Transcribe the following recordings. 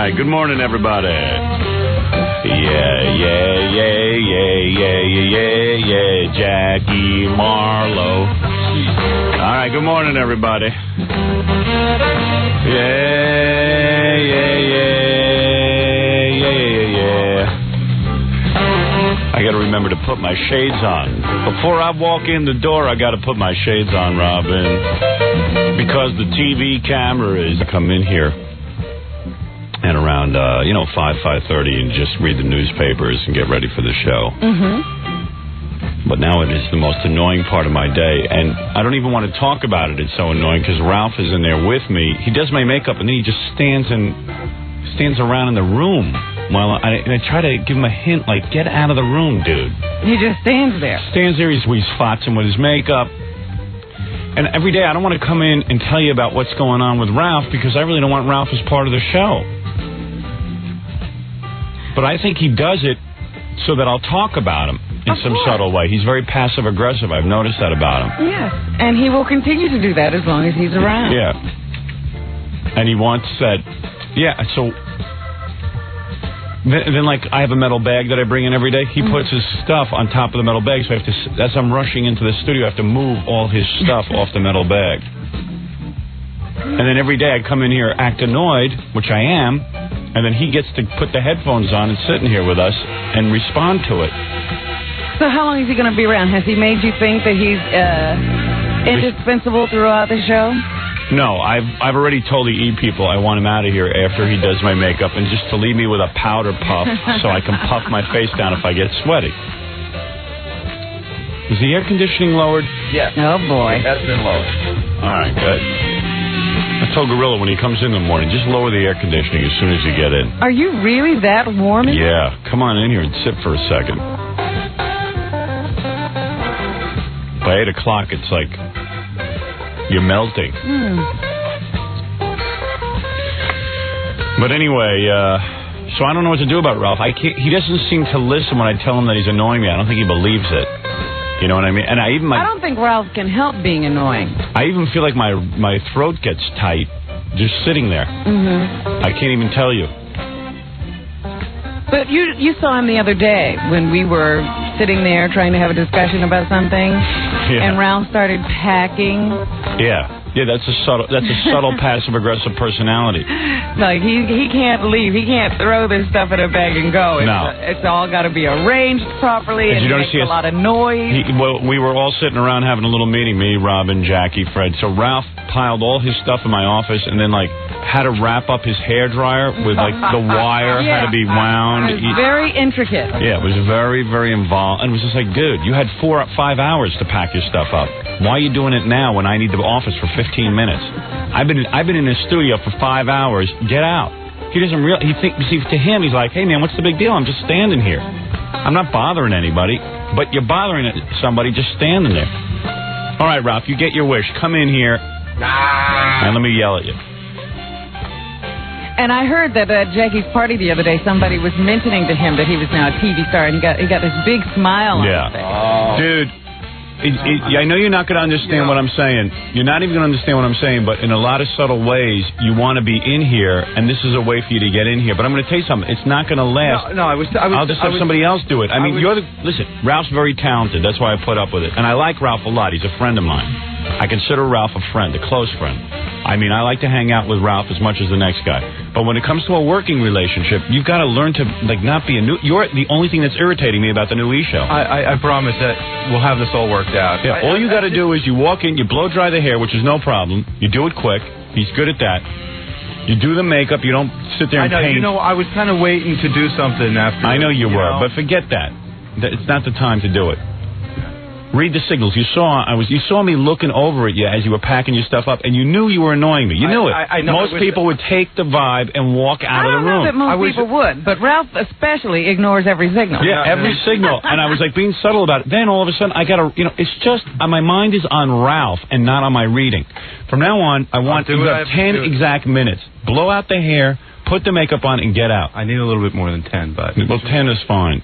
right, good morning, everybody. Yeah, Jackie Marlowe. All right, good morning, everybody. I got to remember to put my shades on. Before I walk in the door, I got to put my shades on, Robin. Because the TV cameras come in here and around, 5:30 and just read the newspapers and get ready for the show. Mm-hmm. But now it is the most annoying part of my day. And I don't even want to talk about it. It's so annoying because Ralph is in there with me. He does my makeup and then he just stands around in the room. Well, I try to give him a hint, like, get out of the room, dude. He just stands there. He's fotzing with his makeup. And every day I don't want to come in and tell you about what's going on with Ralph because I really don't want Ralph as part of the show. But I think he does it so that I'll talk about him in some subtle way. He's very passive-aggressive. I've noticed that about him. Yes, and he will continue to do that as long as he's around. Yeah. And he wants that... Yeah, so... Then, like, I have a metal bag that I bring in every day. He puts his stuff on top of the metal bag, so I have to, as I'm rushing into the studio, I have to move all his stuff off the metal bag. And then every day I come in here, act annoyed, which I am, and then he gets to put the headphones on and sit in here with us and respond to it. So how long is he going to be around? Has he made you think that he's indispensable throughout the show? No, I've already told the E people I want him out of here after he does my makeup and just to leave me with a powder puff so I can puff my face down if I get sweaty. Is the air conditioning lowered? Yes. Oh, boy. It has been lowered. All right, good. I told Gorilla when he comes in the morning, just lower the air conditioning as soon as you get in. Are you really that warm? Yeah. Come on in here and sit for a second. By 8 o'clock, it's like... You're melting. But anyway, so I don't know what to do about Ralph. He doesn't seem to listen when I tell him that he's annoying me. I don't think he believes it. You know what I mean? And I don't think Ralph can help being annoying. I even feel like my throat gets tight just sitting there. Mm-hmm. I can't even tell you. But you saw him the other day when we were sitting there trying to have a discussion about something, and Ralph started packing. Yeah, that's a subtle passive-aggressive personality. Like he can't leave. He can't throw this stuff in a bag and go. It's all got to be arranged properly, and it makes a lot of noise. We were all sitting around having a little meeting, me, Robin, Jackie, Fred. So Ralph piled all his stuff in my office and then, like, had to wrap up his hairdryer with, like, the wire had to be wound. It was very intricate. Yeah, it was very, very involved. And it was just like, dude, you had 4 or 5 hours to pack your stuff up. Why are you doing it now when I need the office for 15 minutes? I've been in the studio for 5 hours. Get out. He doesn't to him, he's like, hey, man, what's the big deal? I'm just standing here. I'm not bothering anybody, but you're bothering somebody just standing there. All right, Ralph, you get your wish. Come in here, and let me yell at you. And I heard that at Jackie's party the other day, somebody was mentioning to him that he was now a TV star, and he got this big smile on his face. Oh. Dude, I know you're not going to understand what I'm saying. You're not even going to understand what I'm saying, but in a lot of subtle ways, you want to be in here, and this is a way for you to get in here. But I'm going to tell you something. It's not going to last. I'll just have somebody else do it. Listen, Ralph's very talented. That's why I put up with it. And I like Ralph a lot. He's a friend of mine. I consider Ralph a friend, a close friend. I mean, I like to hang out with Ralph as much as the next guy. But when it comes to a working relationship, you've got to learn to, like, not be You're the only thing that's irritating me about the new E! Show. I promise that we'll have this all worked out. Yeah, all you got to do is you walk in, you blow dry the hair, which is no problem. You do it quick. He's good at that. You do the makeup. You don't sit there and paint. I was kind of waiting to do something after. I know you were, but forget that. It's not the time to do it. Read the signals. You saw me looking over at you as you were packing your stuff up, and you knew you were annoying me. You knew it. I know. Most people would take the vibe and walk out of the room. I don't know that most people would, but Ralph especially ignores every signal. Yeah, every signal. And I was like being subtle about it. Then all of a sudden, I got to, it's just, my mind is on Ralph and not on my reading. From now on, I want to have 10 exact minutes. Blow out the hair, put the makeup on, and get out. I need a little bit more than 10, but... Well, 10 is fine.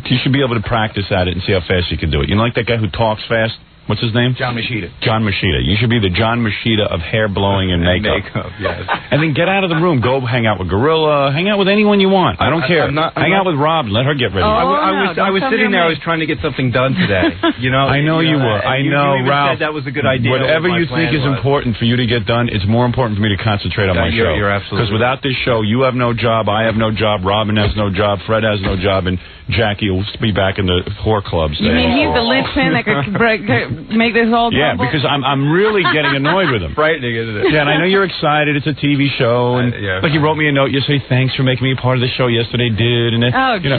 You should be able to practice at it and see how fast you can do it. You know, like that guy who talks fast? What's his name? John Machida. John Machida. You should be the John Machida of hair blowing and makeup. Yes. And then get out of the room. Go hang out with Gorilla. Hang out with anyone you want. I don't care. Hang out with Rob. Let her get ready. I was sitting there. I was trying to get something done today. You know. I know you were. I know, Ralph. Said that was a good idea. Whatever you think is important for you to get done, it's more important for me to concentrate on my show. You're absolutely. Because without this show, you have no job. I have no job. Robin has no job. Fred has no job. And Jackie will be back in the whore clubs. You mean he's the linchpin that could make this all Yeah, because I'm really getting annoyed with him. Frightening, isn't it? Yeah, and I know you're excited. It's a TV show, and like you wrote me a note yesterday. Thanks for making me a part of the show yesterday, dude. And dude. You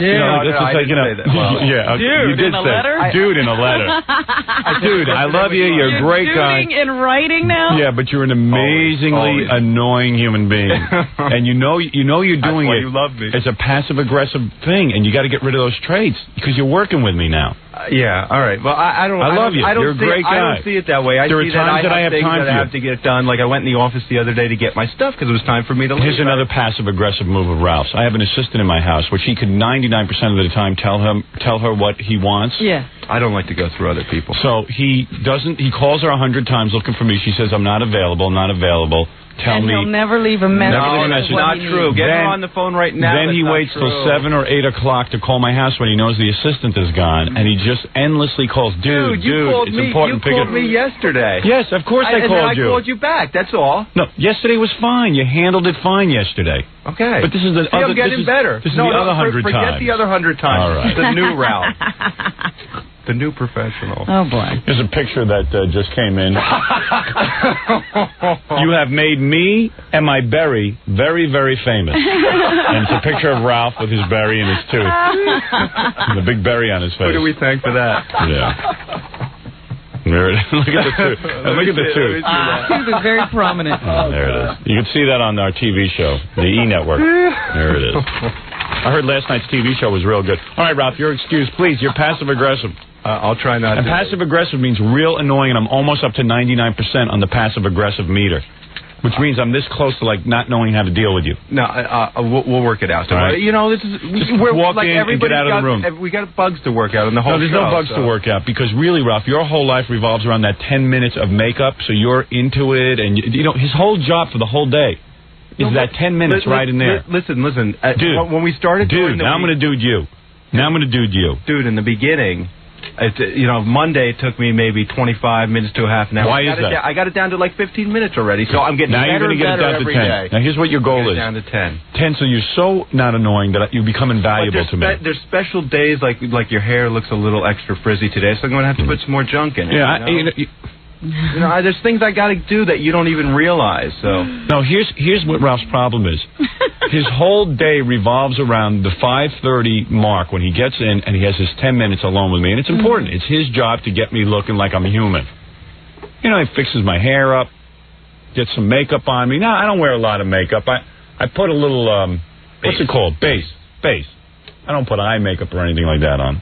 did say letter? Dude in a letter. Dude, I love you. You're a great guy. In writing now? Yeah, but you're an amazingly annoying human being, and you know you're doing it. You love me. It's a passive aggressive thing, and you got to get rid of those traits because you're working with me now. Yeah, all right. Well, I love you. You're a great guy. I don't see it that way. There are times that I have time that I have to get done. Like I went in the office the other day to get my stuff because it was time for me to leave. Here's another passive-aggressive move of Ralph's. I have an assistant in my house, which he could 99% of the time tell her what he wants. Yeah. I don't like to go through other people. So he doesn't. He calls her 100 times looking for me. She says, "I'm not available. Not available." Tell me. He'll never leave a message. No, that's not true. Get her on the phone right now. Then he waits till 7 or 8 o'clock to call my house when he knows the assistant is gone, and he just endlessly calls, dude, it's important. You called me yesterday. Yes, of course I called you. I called you back. That's all. No, yesterday was fine. You handled it fine yesterday. Okay. But this is the other. I'm getting better. This is the other 100 times. Forget the other 100 times. All right. The new Ralph. The new professional. Oh, boy. Here's a picture that just came in. You have made me and my berry very, very famous. And it's a picture of Ralph with his berry in his tooth. And the big berry on his face. Who do we thank for that? Yeah. There it is. Look at the tooth. Look at the tooth. Tooth is very prominent. Oh, there it is. You can see that on our TV show, the E! Network. There it is. I heard last night's TV show was real good. All right, Ralph, your excuse, please. You're passive-aggressive. I'll try not to. And passive-aggressive means real annoying, and I'm almost up to 99% on the passive-aggressive meter, which means I'm this close to, like, not knowing how to deal with you. No, we'll work it out. So, right. You know, this is... We're walk like in and get out of the room. We got bugs to work out in the whole show. No, there's no bugs to work out, because really, Ralph, your whole life revolves around that 10 minutes of makeup, so you're into it, and, you know, his whole job for the whole day is that 10 minutes right in there. Listen. Dude. When we started... Now I'm going to dude you. Dude, in the beginning... Monday it took me maybe 25 minutes to a half an hour. Why is that? I got it down to like 15 minutes already, so I'm getting better and better every day. Now, here's what your goal is. Down to 10. 10, so you're so not annoying that you become invaluable to me. There's special days like your hair looks a little extra frizzy today, so I'm going to have to put some more junk in it. Yeah, there's things I got to do that you don't even realize. So no, here's what Ralph's problem is. His whole day revolves around the 5:30 mark when he gets in and he has his 10 minutes alone with me, and it's important. It's his job to get me looking like I'm a human. You know, he fixes my hair up, gets some makeup on me. No, I don't wear a lot of makeup. I put a little what's it called? Base. I don't put eye makeup or anything like that on.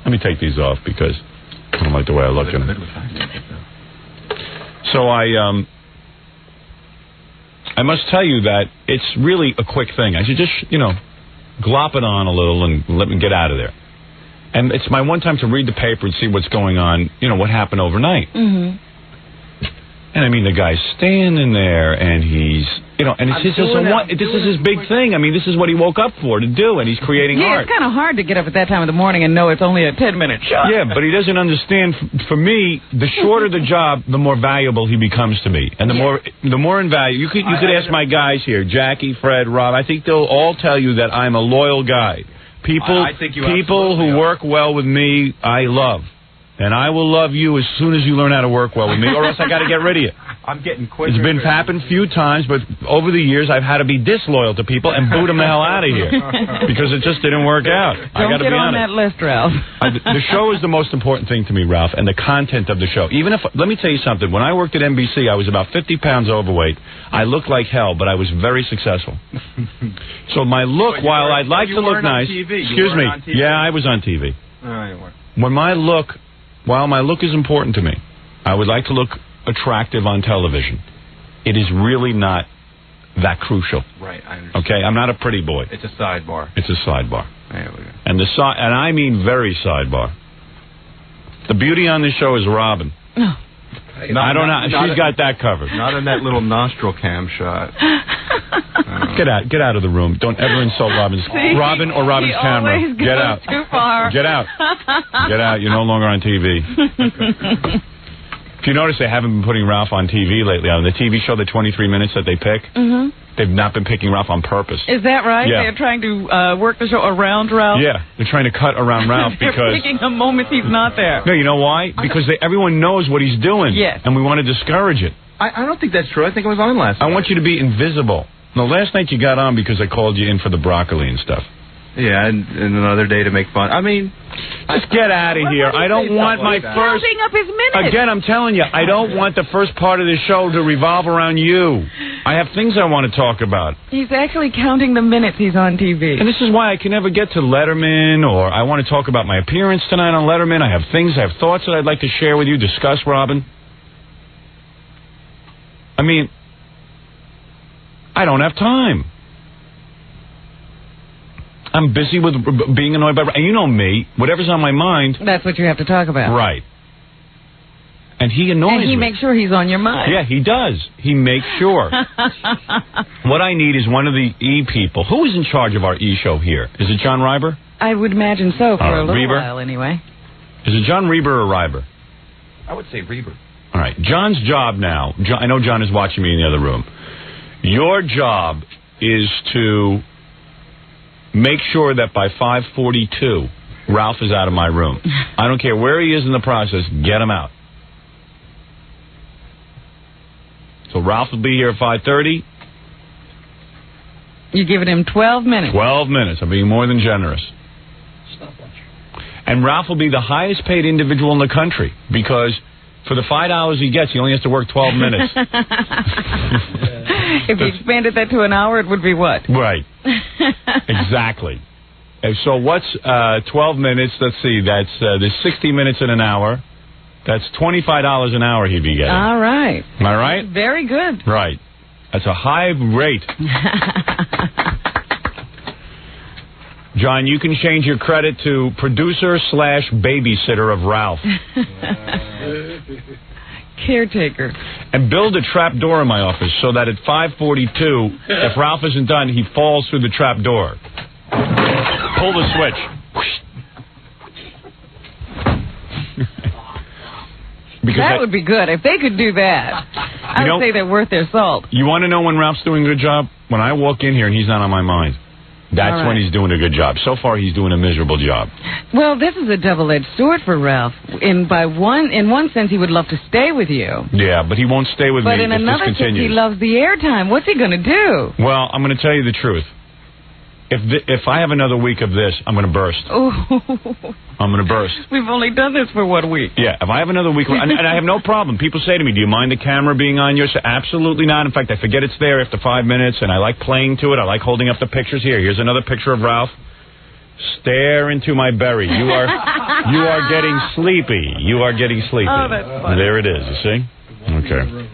Let me take these off because I don't like the way I look in them. So I must tell you that it's really a quick thing. I should just, glop it on a little and let me get out of there. And it's my one time to read the paper and see what's going on, what happened overnight. Mm-hmm. And I mean, the guy's standing there, and he's, and this is his big thing. I mean, this is what he woke up for to do, and he's creating art. Yeah, it's kind of hard to get up at that time of the morning and know it's only a 10-minute shot. Yeah, but he doesn't understand. For me, the shorter the job, the more valuable he becomes to me, and the more invaluable. You could ask my guys here, Jackie, Fred, Rob. I think they'll all tell you that I'm a loyal guy. People who work well with me, I love. And I will love you as soon as you learn how to work well with me, or else I got to get rid of you. I'm getting quicker. It's been happened a few times, but over the years I've had to be disloyal to people and boot them the hell out of here because it just didn't work out. I got to be honest. Don't get on that list, Ralph. The show is the most important thing to me, Ralph, and the content of the show. Let me tell you something. When I worked at NBC, I was about 50 pounds overweight. I looked like hell, but I was very successful. So my look, while I'd like to look nice, excuse me, yeah, I was on TV. While my look is important to me, I would like to look attractive on television. It is really not that crucial. Right, I understand. Okay, I'm not a pretty boy. It's a sidebar. It's a sidebar. There we go. And I mean very sidebar. The beauty on this show is Robin. I don't know. She's got that covered. Not in that little nostril cam shot. Get out of the room. Don't ever insult Robin's camera. Get out. Too far. Get out. Get out. You're no longer on TV. If you notice, they haven't been putting Ralph on TV lately. On the TV show, the 23 minutes that they pick, they've not been picking Ralph on purpose. Is that right? Yeah. They're trying to work the show around Ralph? Yeah, they're trying to cut around Ralph because... They're picking a moment he's not there. No, you know why? Because everyone knows what he's doing. Yes. And we want to discourage it. I don't think that's true. I think I was on last night. I want you to be invisible. No, last night you got on because I called you in for the broccoli and stuff. Yeah, and another day to make fun. I mean... Just get out of here. I don't want my first... Counting up his minutes. Again, I'm telling you, I don't want the first part of the show to revolve around you. I have things I want to talk about. He's actually counting the minutes he's on TV. And this is why I can never get to Letterman, or I want to talk about my appearance tonight on Letterman. I have thoughts that I'd like to share with you, discuss, Robin. I mean, I don't have time. I'm busy with being annoyed by... And you know me. Whatever's on my mind... That's what you have to talk about. Right. And he annoys me. And he makes sure he's on your mind. Yeah, he does. He makes sure. What I need is one of the E people. Who is in charge of our E show here? Is it John Reiber? I would imagine so, for a little Reiber? while anyway. Is it John Reiber or Reiber? I would say Reiber. All right. John's job now... I know John is watching me in the other room. Your job is to... make sure that by 5:42, Ralph is out of my room. I don't care where he is in the process. Get him out. So Ralph will be here at 5:30. You're giving him 12 minutes. 12 minutes. I'm being more than generous. And Ralph will be the highest paid individual in the country because for the 5 hours he gets, he only has to work 12 minutes. If you expanded that to an hour, it would be what? Right. Exactly. And so what's 12 minutes? Let's see. That's there's 60 minutes in an hour. That's $25 an hour he'd be getting. All right. Am I right? Very good. Right. That's a high rate. John, you can change your credit to producer/babysitter of Ralph. Caretaker. And build a trap door in my office so that at 5:42, if Ralph isn't done, he falls through the trap door. Pull the switch. That would be good. If they could do that, I would say they're worth their salt. You want to know when Ralph's doing a good job? When I walk in here and he's not on my mind. That's when he's doing a good job. So far, he's doing a miserable job. Well, this is a double-edged sword for Ralph. In one sense, he would love to stay with you. Yeah, but he won't stay with me if this continues. But in another sense, he loves the airtime. What's he going to do? Well, I'm going to tell you the truth. If I have another week of this, I'm going to burst. Ooh. I'm going to burst. We've only done this for 1 week. Yeah, if I have another week, and I have no problem. People say to me, do you mind the camera being on yours? Absolutely not. In fact, I forget it's there after 5 minutes, and I like playing to it. I like holding up the pictures. Here's another picture of Ralph. Stare into my berry. You are getting sleepy. You are getting sleepy. Oh, that's funny. There it is, you see? Okay.